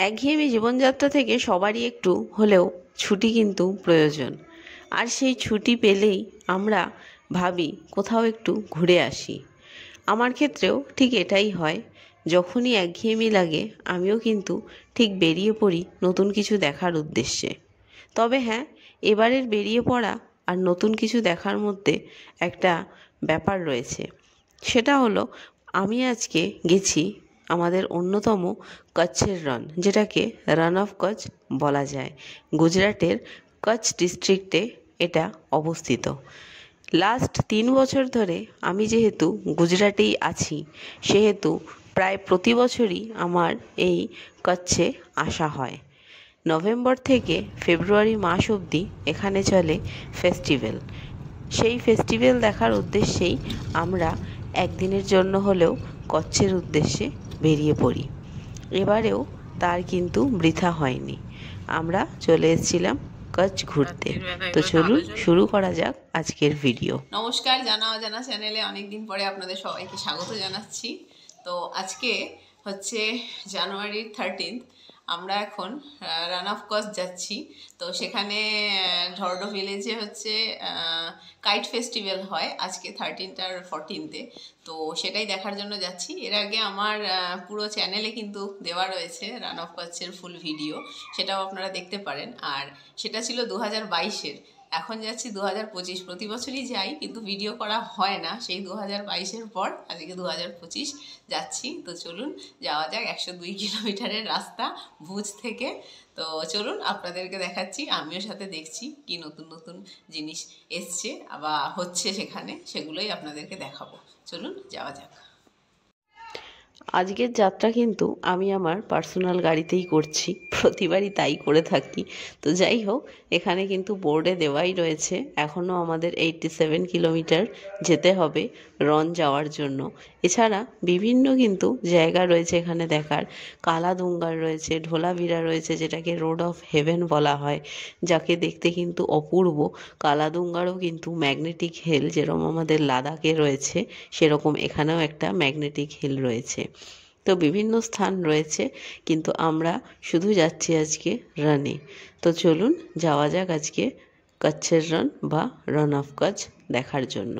একঘেয়েমি জীবনযাত্রা থেকে সবারই একটু হলেও ছুটি কিন্তু প্রয়োজন। আর সেই ছুটি পেলেই আমরা ভাবি কোথাও একটু ঘুরে আসি। আমার ক্ষেত্রেও ঠিক এটাই হয়। যখনই একঘেয়েমি লাগে আমিও কিন্তু ঠিক বেরিয়ে পড়ি নতুন কিছু দেখার উদ্দেশ্যে। তবে হ্যাঁ, এবারের বেরিয়ে পড়া আর নতুন কিছু দেখার মধ্যে একটা ব্যাপার রয়েছে। সেটা হলো, আমি আজকে গেছি আমাদের অন্যতম কচ্ছের রন, যেটাকে রান অফ কচ্ছ বলা যায়। গুজরাটের কচ্ছ ডিস্ট্রিক্টে এটা অবস্থিত। লাস্ট 3 বছর ধরে আমি যেহেতু গুজরাটেই আছি, সেহেতু প্রায় প্রতি বছরই আমার এই কচ্ছে আসা হয়। নভেম্বর থেকে ফেব্রুয়ারি মাস অবধি এখানে চলে ফেস্টিভ্যাল। সেই ফেস্টিভ্যাল দেখার উদ্দেশ্যেই আমরা একদিনের জন্য হলেও কচ্ছের উদ্দেশ্যে বেরিয়ে পড়ি। এবারেও তার কিন্তু বৃথা হয়নি। আমরা চলে এসেছিলাম কচ্ছ ঘুরতে। তো চলুন শুরু করা যাক আজকের ভিডিও। নমস্কার, জানা অজানা চ্যানেলে অনেকদিন পরে আপনাদের সবাইকে স্বাগত জানাচ্ছি। তো আজকে হচ্ছে জানুয়ারির 13। আমরা এখন রান অফ কচ্ছ যাচ্ছি। তো সেখানে ধর্ডো ভিলেজে হচ্ছে কাইট ফেস্টিভ্যাল হয় আজকে 13 আর 14-এ। তো সেটাই দেখার জন্য যাচ্ছি। এর আগে আমার পুরো চ্যানেলে কিন্তু দেওয়া রয়েছে রান অফ কচ্ছের ফুল ভিডিও, সেটাও আপনারা দেখতে পারেন। আর সেটা ছিল 2022-এর। এখন যাচ্ছি 2025। প্রতি বছরই যাই, কিন্তু ভিডিও করা হয় না। সেই 2022-এর পর আজকে 2025 যাচ্ছি। তো চলুন যাওয়া যাক। 102 কিলোমিটারের রাস্তা ভুজ থেকে। তো চলুন আপনাদেরকে দেখাচ্ছি, আমিও সাথে দেখছি কি নতুন নতুন জিনিস এসছে বা হচ্ছে সেখানে, সেগুলোই আপনাদেরকে দেখাবো। চলুন যাওয়া যাক। আজকের যাত্রা কিন্তু আমি আমার পার্সোনাল গাড়িতেই করছি, প্রতিবারই তাই করে থাকি। তো যাই হোক, এখানে কিন্তু বোর্ডে দেওয়াই রয়েছে এখনও আমাদের 87 কিলোমিটার যেতে হবে রন যাওয়ার জন্য। এছাড়া বিভিন্ন কিন্তু জায়গা রয়েছে এখানে দেখার। কালাদুঙ্গার রয়েছে, ঢোলাভিরা রয়েছে, যেটাকে রোড অফ হেভেন বলা হয়, যাকে দেখতে কিন্তু অপূর্ব। কালাদুঙ্গারও কিন্তু ম্যাগনেটিক হিল যেরকম আমাদের লাদাখে রয়েছে, সেরকম এখানেও একটা ম্যাগনেটিক হিল রয়েছে। তো বিভিন্ন স্থান রয়েছে, কিন্তু আমরা শুধু যাচ্ছি আজকে রানে। তো চলুন যাওয়া যাক আজকে কচ্ছের রন বা রান অফ কচ্ছ দেখার জন্য।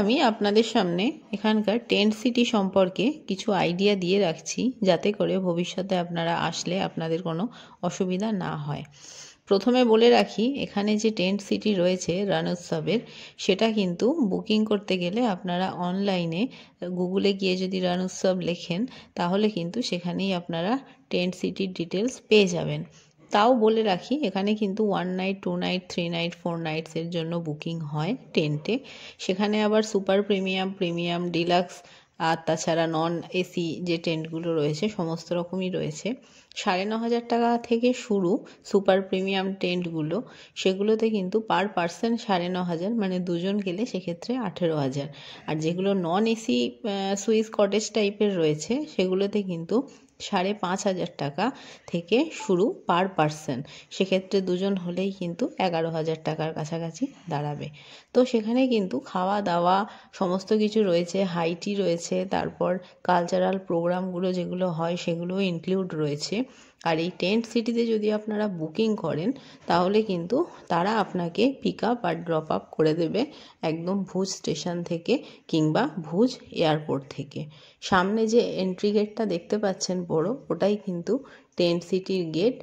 আমি আপনাদের সামনে এখানকার টেন্ট সিটি সম্পর্কে কিছু আইডিয়া দিয়ে রাখছি, যাতে করে ভবিষ্যতে আপনারা আসলে আপনাদের কোনো অসুবিধা না হয়। প্রথমে বলে রাখি, এখানে যে টেন্ট সিটি রয়েছে রান উৎসবের, সেটা কিন্তু বুকিং করতে গেলে আপনারা অনলাইনে গুগলে গিয়ে যদি রান উৎসব লেখেন, তাহলে কিন্তু সেখানেই আপনারা টেন্ট সিটির ডিটেলস পেয়ে যাবেন। তাও বলে রাখি, এখানে কিন্তু 1 নাইট 2 নাইট 3 নাইট 4 নাইটসের জন্য বুকিং হয় টেন্টে। সেখানে আবার সুপার প্রিমিয়াম ডিলাক্স আর তাছাড়া নন এসি যে টেন্টগুলো রয়েছে সমস্ত রকমই রয়েছে। 9,500 টাকা থেকে শুরু সুপার প্রিমিয়াম টেন্টগুলো, সেগুলোতে কিন্তু পার পার্সন 9,500, মানে দুজন গেলে সেক্ষেত্রে 18,000। আর যেগুলো নন এসি সুইস কটেজ টাইপের রয়েছে, সেগুলোতে কিন্তু 5,500 টাকা থেকে শুরু পার পার্সন। সেক্ষেত্রে দুজন হলেই কিন্তু 11,000 টাকার কাছাকাছি দাঁড়াবে। তো সেখানে কিন্তু খাওয়া দাওয়া সমস্ত কিছু রয়েছে, হাইটি রয়েছে, তারপর কালচারাল প্রোগ্রামগুলো যেগুলো হয় সেগুলোও ইনক্লুড রয়েছে। আর এই টেন্ট সিটিতে যদি আপনারা বুকিং করেন, তাহলে কিন্তু তারা আপনাকে পিক আপ আর ড্রপ আপ করে দেবে একদম ভুজ স্টেশন থেকে কিংবা ভুজ এয়ারপোর্ট থেকে। সামনে যে এন্ট্রি গেটটা দেখতে পাচ্ছেন বড়, ওটাই কিন্তু টেন্ট সিটির গেট।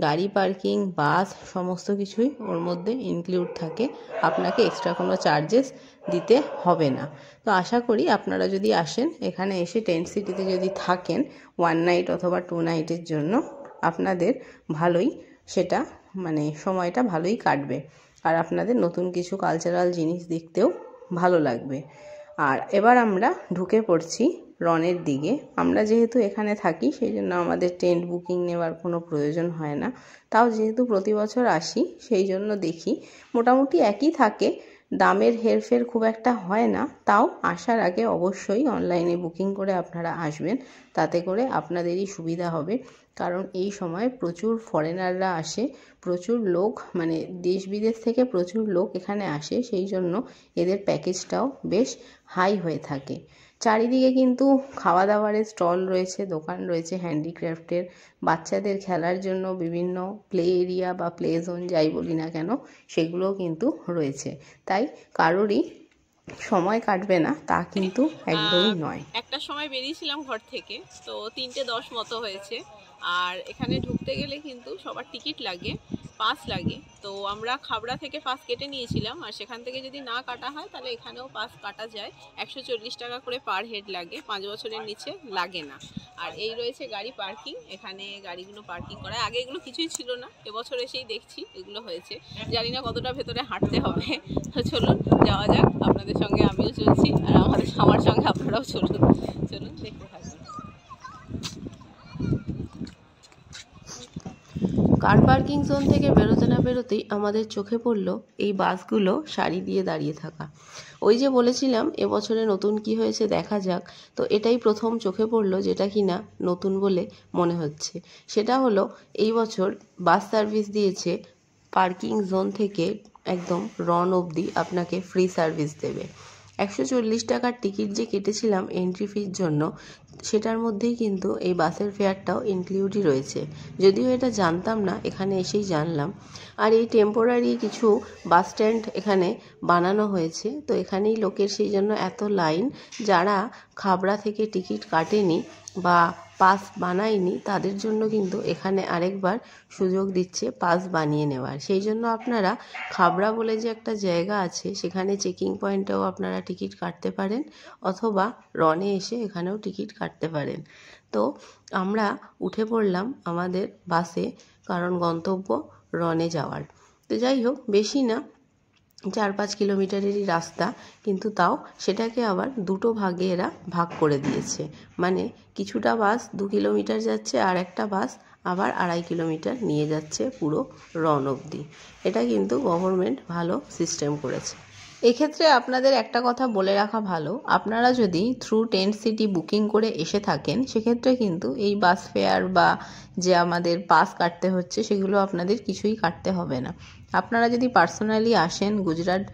গাড়ি পার্কিং, বাস সমস্ত কিছুই ওর মধ্যে ইনক্লুড থাকে। আপনাকে এক্সট্রা কোনো চার্জেস দিতে হবে না। তো আশা করি আপনারা যদি আসেন, এখানে এসে টেন্ট সিটিতে যদি থাকেন 1 নাইট অথবা 2 নাইটের জন্য, আপনাদের ভালোই সেটা মানে সময়টা ভালোই কাটবে, আর আপনাদের নতুন কিছু কালচারাল জিনিস দেখতেও ভালো লাগবে। আর এবার আমরা ঢুকে পড়ছি রনের দিকে। আমরা যেহেতু এখানে থাকি সেই জন্য আমাদের টেন্ট বুকিং নেওয়ার কোনো প্রয়োজন হয় না। তাও যেহেতু প্রতি বছর আসি সেই জন্য দেখি মোটামুটি একই থাকে, দামের হেরফের খুব একটা হয় না। তাও আসার আগে অবশ্যই অনলাইনে বুকিং করে আপনারা আসবেন, তাতে করে আপনাদেরই সুবিধা হবে। কারণ এই সময় প্রচুর ফরেনাররা আসে, প্রচুর লোক মানে দেশ বিদেশ থেকে প্রচুর লোক এখানে আসে, সেই জন্য এদের প্যাকেজটাও বেশ হাই হয়ে থাকে। চারিদিকে কিন্তু খাওয়া দাওয়ারের স্টল রয়েছে, দোকান রয়েছে হ্যান্ডিক্রাফটের, বাচ্চাদের খেলার জন্য বিভিন্ন প্লে এরিয়া বা প্লে জোন যাই বলি না কেন সেগুলোও কিন্তু রয়েছে। তাই কারোরই সময় কাটবে না তা কিন্তু একদমই নয়। একটা সময় বেরিয়েছিলাম ঘর থেকে, তো 3:10 মতো হয়েছে। আর এখানে ঢুকতে গেলে কিন্তু সবার টিকিট লাগে, পাস লাগে। তো আমরা খাবড়া থেকে পাস কেটে নিয়েছিলাম, আর সেখান থেকে যদি না কাটা হয় তাহলে এখানেও পাস কাটা যায়। 140 টাকা করে পার হেড লাগে, 5 বছরের নিচে লাগে না। আর এই রয়েছে গাড়ি পার্কিং, এখানে গাড়িগুলো পার্কিং করা, আগে এগুলো কিছুই ছিল না, এবছর এসেই দেখছি এগুলো হয়েছে। জানি না কতটা ভেতরে হাঁটতে হবে। তো চলুন যাওয়া যাক, আপনাদের সঙ্গে আমিও চলছি আর আমার সঙ্গে আপনারাও চলুন দেখতে থাকুন। কার পার্কিং জোন থেকে বেরোতে না বেরোতেই আমাদের চোখে পড়লো এই বাসগুলো সারি দিয়ে দাঁড়িয়ে থাকা। ওই যে বলেছিলাম এবছরে নতুন কি হয়েছে দেখা যাক, তো এটাই প্রথম চোখে পড়লো যেটা কিনা নতুন বলে মনে হচ্ছে। সেটা হলো এই বছর বাস সার্ভিস দিয়েছে পার্কিং জোন থেকে একদম রন অবধি আপনাকে ফ্রি সার্ভিস দেবে। 140 টাকার টিকিট যে কেটেছিলাম এন্ট্রি ফির জন্য, সেটার মধ্যেই কিন্তু এই বাসের ফেয়ারটাও ইনক্লুডই রয়েছে। যদিও এটা জানতাম না, এখানে এসেই জানলাম। আর এই টেম্পোরারি কিছু বাস স্ট্যান্ড এখানে বানানো হয়েছে, তো এখানেই লোকের সেই জন্য এত লাইন। যারা খাবড়া থেকে টিকিট কাটেনি বা পাস বানায়নি তাদের জন্য কিন্তু এখানে আরেকবার সুযোগ দিচ্ছে পাস বানিয়ে নেওয়ার। সেই জন্য আপনারা খাবড়া বলে যে একটা জায়গা আছে সেখানে চেকিং পয়েন্টেও আপনারা টিকিট কাটতে পারেন, অথবা রনে এসে এখানেও টিকিট কাটতে পারেন। তো আমরা উঠে পড়লাম আমাদের বাসে, কারণ গন্তব্য রনে যাওয়ার। তো যাই হোক, বেশি না, 4-5 কিলোমিটারেরই রাস্তা, কিন্তু তাও সেটাকে আবার দুটো ভাগে এরা ভাগ করে দিয়েছে। মানে কিছুটা বাস 2 কিলোমিটার যাচ্ছে, আর একটা বাস আবার 2.5 কিলোমিটার নিয়ে যাচ্ছে পুরো রন অবধি। এটা কিন্তু গভর্নমেন্ট ভালো সিস্টেম করেছে। এক্ষেত্রে আপনাদের একটা কথা বলে রাখা ভালো, আপনারা যদি থ্রু টেন্ট সিটি বুকিং করে এসে থাকেন সেক্ষেত্রে কিন্তু এই বাস ফেয়ার বা যে আমাদের পাস কাটতে হচ্ছে সেগুলো আপনাদের কিছুই কাটতে হবে না। আপনারা যদি পার্সোনালি আসেন গুজরাট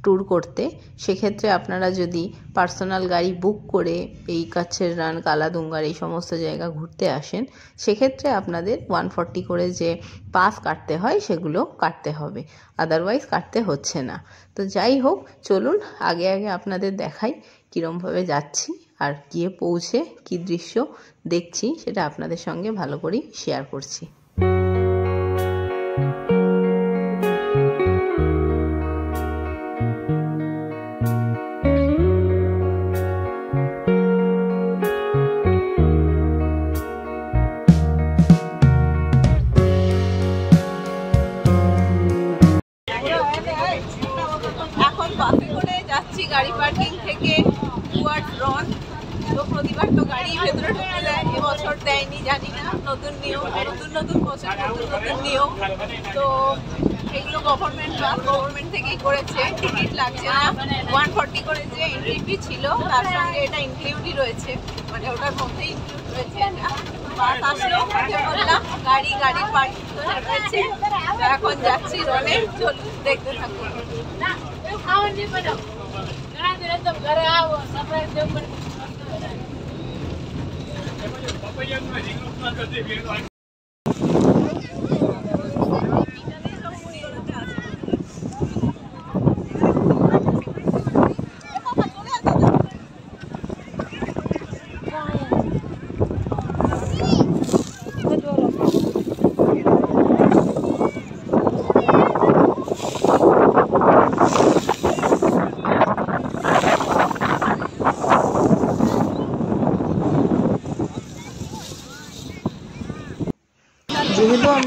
ট্যুর করতে, সেক্ষেত্রে আপনারা যদি পার্সোনাল গাড়ি বুক করে এই কচ্ছের রান, কালাদুঙ্গার এই সমস্ত জায়গা ঘুরতে আসেন, সেক্ষেত্রে আপনাদের 140 করে যে পাস কাটতে হয় সেগুলো কাটতে হবে, আদারওয়াইজ কাটতে হচ্ছে না। তো যাই হোক, চলুন আগে আগে আপনাদের দেখাই কীরমভাবে যাচ্ছি, আর গিয়ে পৌঁছে কী দৃশ্য দেখছি সেটা আপনাদের সঙ্গে ভালো করেই শেয়ার করছি। এখন বাসে করে যাচ্ছি গাড়ি পার্কিং থেকে টুয়ার্ডস রন। তো প্রতিবার তো গাড়ি ভেতরে ঢুকতে দেয়, এবছর দেয়নি, জানি না, নতুন নিয়ম, নতুন বছর নতুন নিয়ম। তো এগুলো গভর্নমেন্ট থেকেই করেছে, টিকিট লাগছে না। 140 করে যে এন্ট্রি ফি ছিল তার সঙ্গে এটা ইনক্লুডই রয়েছে, মানে ওটার মধ্যেই ইনক্লুড রয়েছে এটা। বাস আসলো, বললাম গাড়ির পার্কিং তো রয়েছে। এখন যাচ্ছি রনে, চলুন দেখতে থাকুন।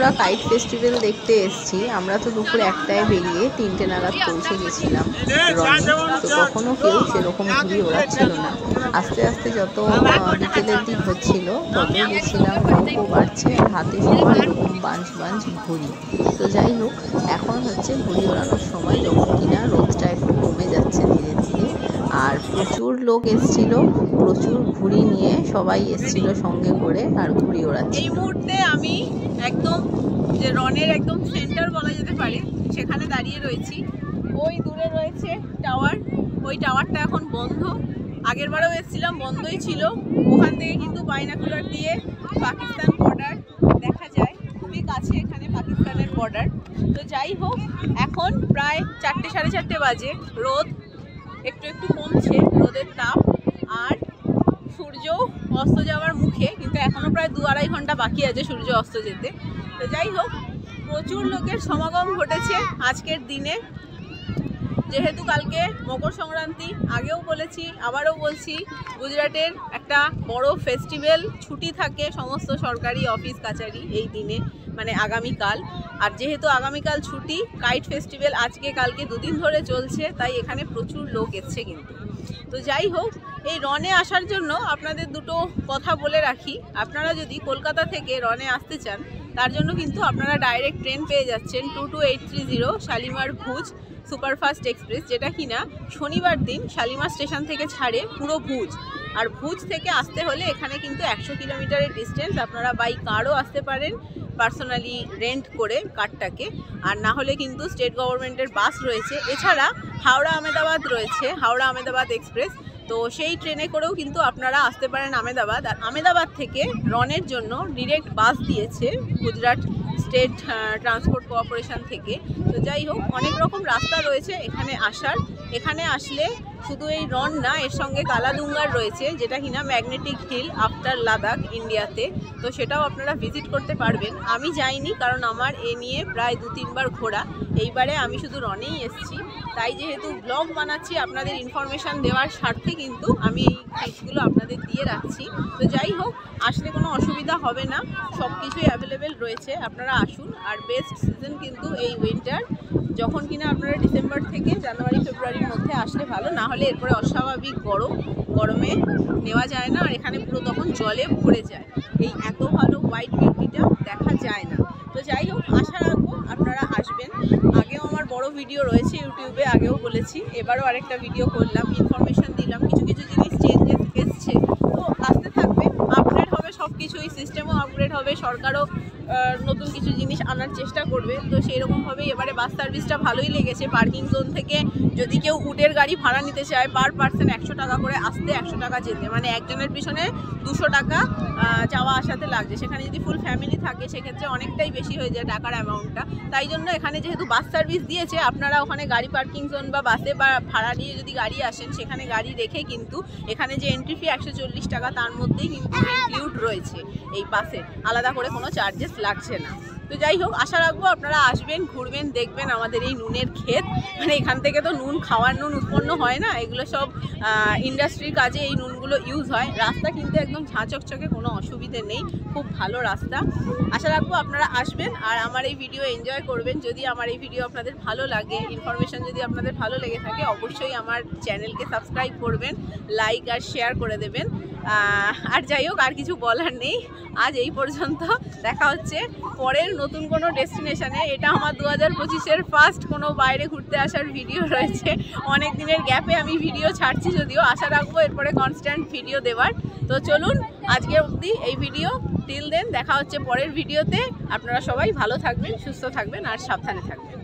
আমরা কাইট ফেস্টিভ্যাল দেখতে এসেছি। আমরা তো দুপুর 1টায় বেরিয়ে 3টে নাগাদ পৌঁছে গেছিলাম রনে। তো কখনো কেউ সেরকম ঘুড়ি ওড়াচ্ছিল না। আস্তে আস্তে যত বিকেলের দিক হচ্ছিল ততই দেখছিলাম রোদও বাড়ছে, হাতে সবার এরকম বাঞ্চ ঘুড়ি। তো যাই হোক, এখন হচ্ছে ঘুড়ি ওড়ানোর সময়, যখন কিনা রোদটা একটু কমে যাচ্ছে ধীরে ধীরে। আর প্রচুর লোক এসছিল, প্রচুর ঘুড়ি নিয়ে সবাই এসছিল সঙ্গে করে আর ঘুড়ি ওড়াচ্ছে। এই মুহূর্তে আমি একদম যে রনের একদম সেন্টার বলা যেতে পারে সেখানে দাঁড়িয়ে রয়েছি। ওই দূরে রয়েছে টাওয়ার, ওই টাওয়ারটা এখন বন্ধ। আগের বারেও এসেছিলাম, বন্ধই ছিল। ওখান থেকে কিন্তু বাইনাকুলার দিয়ে পাকিস্তান বর্ডার দেখা যায়, খুবই কাছে এখানে পাকিস্তানের বর্ডার। তো যাই হোক, এখন প্রায় 4টে সাড়ে 4টে বাজে। রোদ একটু একটু কমছে, রোদের তাপ, আর সূর্য অস্ত যাওয়ার মুখে, কিন্তু এখনও প্রায় 2-2.5 ঘন্টা বাকি আছে সূর্য অস্ত যেতে। তো যাই হোক, প্রচুর লোকের সমাগম ঘটেছে আজকের দিনে। যেহেতু কালকে মকর সংক্রান্তি, আগেও বলেছি আবারও বলছি, গুজরাটের একটা বড় ফেস্টিভ্যাল, ছুটি থাকে সমস্ত সরকারি অফিস কাছারি এই দিনে, মানে আগামীকাল। আর যেহেতু আগামীকাল ছুটি, কাইট ফেস্টিভ্যাল আজকে কালকে 2 দিন ধরে চলছে, তাই এখানে প্রচুর লোক এসছে কিন্তু। তো যাই হোক, এই রনে আসার জন্য আপনাদের দুটো কথা বলে রাখি। আপনারা যদি কলকাতা থেকে রনে আসতে চান, তার জন্য কিন্তু আপনারা ডাইরেক্ট ট্রেন পেয়ে যাচ্ছেন 22830 শালিমার ভুজ সুপারফাস্ট এক্সপ্রেস, যেটা কিনা শনিবার দিন শালিমার স্টেশন থেকে ছাড়ে পুরো ভুজ। আর ভুজ থেকে আসতে হলে এখানে কিন্তু 100 কিলোমিটারের ডিস্টেন্স। আপনারা বাই কারও আসতে পারেন, পার্সোনালি রেন্ট করে কারটাকে, আর না হলে কিন্তু স্টেট গভর্নমেন্টের বাস রয়েছে। এছাড়া হাওড়া আহমেদাবাদ রয়েছে, হাওড়া আহমেদাবাদ এক্সপ্রেস। তো সেই ট্রেনে করেও কিন্তু আপনারা আসতে পারেন আহমেদাবাদ। আর আহমেদাবাদ থেকে রনের জন্য ডিরেক্ট বাস দিয়েছে গুজরাট স্টেট ট্রান্সপোর্ট কোঅপারেশন থেকে। তো যাই হোক, অনেক রকম রাস্তা রয়েছে এখানে আসার। এখানে আসলে শুধু এই রন না, এর সঙ্গে কালাদুঙ্গার রয়েছে, যেটা কিনা ম্যাগনেটিক হিল আফটার লাদাখ ইন্ডিয়াতে। তো সেটাও আপনারা ভিজিট করতে পারবেন। আমি যাইনি, কারণ আমার এ নিয়ে প্রায় 2-3 বার ঘোরা। এইবারে আমি শুধু রনেই এসেছি, তাই যেহেতু ব্লগ বানাচ্ছি আপনাদের ইনফরমেশান দেওয়ার স্বার্থে কিন্তু আমি এই ক্লিপসগুলো আপনাদের দিয়ে রাখছি। তো যাই হোক, আসলে কোনো অসুবিধা হবে না, সব কিছুই অ্যাভেলেবেল রয়েছে, আপনারা আসুন। আর বেস্ট সিজন কিন্তু এই উইন্টার, যখন কিনা আপনারা ডিসেম্বর থেকে জানুয়ারি ফেব্রুয়ারির মধ্যে আসলে ভালো, না হলে এরপরে অস্বাভাবিক গরমে নেওয়া যায় না। আর এখানে পুরো তখন জলে ভরে যায়, এই এত ভালো হোয়াইট বিউটিটা দেখা যায় না। তো যাই হোক, আশা রাখবো আপনারা আসবেন। আগেও আমার বড় ভিডিও রয়েছে ইউটিউবে, আগেও বলেছি, এবারও আরেকটা ভিডিও করলাম, ইনফরমেশান দিলাম, কিছু কিছু জিনিস চেঞ্জেস এসছে। তো আসতে থাকবে, আপগ্রেড হবে সব কিছুই, সিস্টেমও আপগ্রেড হবে, সরকারও নতুন কিছু জিনিস আনার চেষ্টা করবে। তো সেই রকমভাবেই এবারে বাস সার্ভিসটা ভালোই লেগেছে। পার্কিং জোন থেকে যদি কেউ উটের গাড়ি ভাড়া নিতে চায়, পার পার্সন 100 টাকা করে আসতে, 100 টাকা যেতে, মানে একজনের পিছনে 200 টাকা যাওয়া আসাতে লাগছে। সেখানে যদি ফুল ফ্যামিলি থাকে সেক্ষেত্রে অনেকটাই বেশি হয়ে যায় টাকার অ্যামাউন্টটা। তাই জন্য এখানে যেহেতু বাস সার্ভিস দিয়েছে, আপনারা ওখানে গাড়ি পার্কিং জোন বা বাসে বা ভাড়া নিয়ে যদি গাড়ি আসেন, সেখানে গাড়ি রেখে কিন্তু এখানে যে এন্ট্রি ফি 140 টাকা, তার মধ্যেই কিন্তু ইনক্লুড রয়েছে এই বাসে, আলাদা করে কোনো চার্জেস লাগছে না। তো যাই হোক, আশা রাখবো আপনারা আসবেন, ঘুরবেন, দেখবেন আমাদের এই নুনের ক্ষেত। মানে এখান থেকে তো নুন, খাওয়ার নুন উৎপন্ন হয় না, এগুলো সব ইন্ডাস্ট্রির কাজে এই নুনগুলো ইউজ হয়। রাস্তা কিন্তু একদম ঝাঁচকচকে, কোনো অসুবিধে নেই, খুব ভালো রাস্তা। আশা রাখবো আপনারা আসবেন আর আমার এই ভিডিও এনজয় করবেন। যদি আমার এই ভিডিও আপনাদের ভালো লাগে, ইনফরমেশান যদি আপনাদের ভালো লেগে থাকে, অবশ্যই আমার চ্যানেলকে সাবস্ক্রাইব করবেন, লাইক আর শেয়ার করে দেবেন। আর যাই হোক, আর কিছু বলার নেই, আজ এই পর্যন্ত। দেখা হচ্ছে পরের নতুন কোনো ডেস্টিনেশনে। এটা আমার 2025-এর ফার্স্ট কোনো বাইরে ঘুরতে আসার ভিডিও রয়েছে। অনেক দিনের গ্যাপে আমি ভিডিও ছাড়ছি, যদিও আশা রাখবো এরপরে কনস্ট্যান্ট ভিডিও দেওয়ার। তো চলুন, আজকে অবধি এই ভিডিও, টিল দেন দেখা হচ্ছে পরের ভিডিওতে। আপনারা সবাই ভালো থাকবেন, সুস্থ থাকবেন আর সাবধানে থাকবেন।